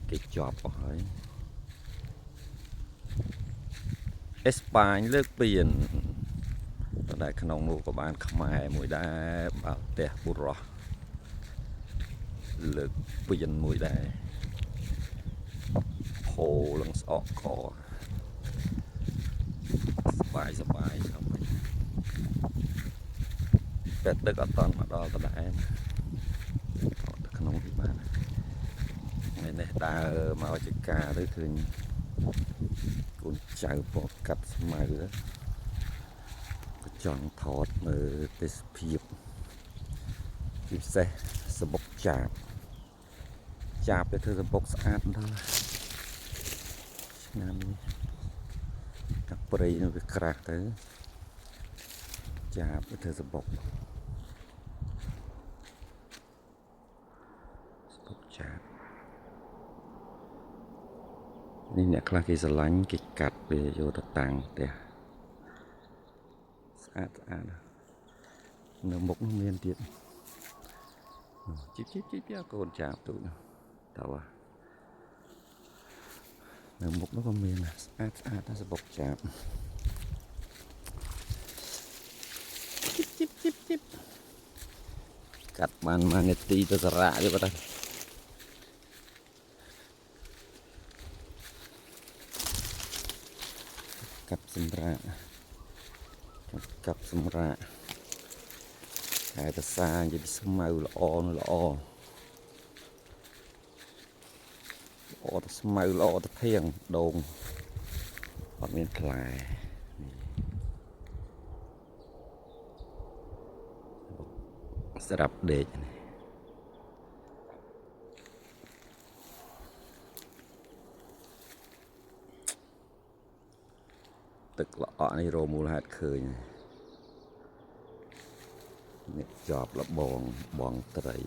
គេជាប់អស់ហើយអេស្ប៉ាញលើកពីនតែក្នុងនោះក៏បានខ្មែរមួយដែរបើផ្ទះបុរសលើកពីនមួយដែរហូរឡើងស្អកកសបាយครับតែទឹកអត់តន់មកដល់ដដែលទៅក្នុងនេះបានថ្ងៃនេះដើរមកចការទៅឃើញកូនចៅពកកាត់ស្មៅក៏ចង់ថតមើលទេសភាពពិសេសសបុកចាបទៅធ្វើសបុកស្អាតដល់ឆ្នាំនេះកាប់ព្រៃនោះវាក្រាស់ទៅចាបទៅធ្វើសបុកចាបនេះអ្នកខ្លះគេស្រឡាញ់គេកាត់វាយកទៅតាំងផ្ទះស្អាតនៅមុខនោះមានទៀតជីបកូនចាបទូតតើនៅមុខនោះក៏មានស្អាតណាស់សបុកចាបជីបកាត់បាន1នាទីទៅសារៈទេបើតាកាប់សម្រាប់ហើយតសានិយាយពីស្មៅល្អទៅស្មៅល្អទៅធៀងដូងអត់មានផ្លែស្រាប់ដេកទឹកល្អក់នេះរមូលហេតុឃើញនេះជាប់លបងត្រី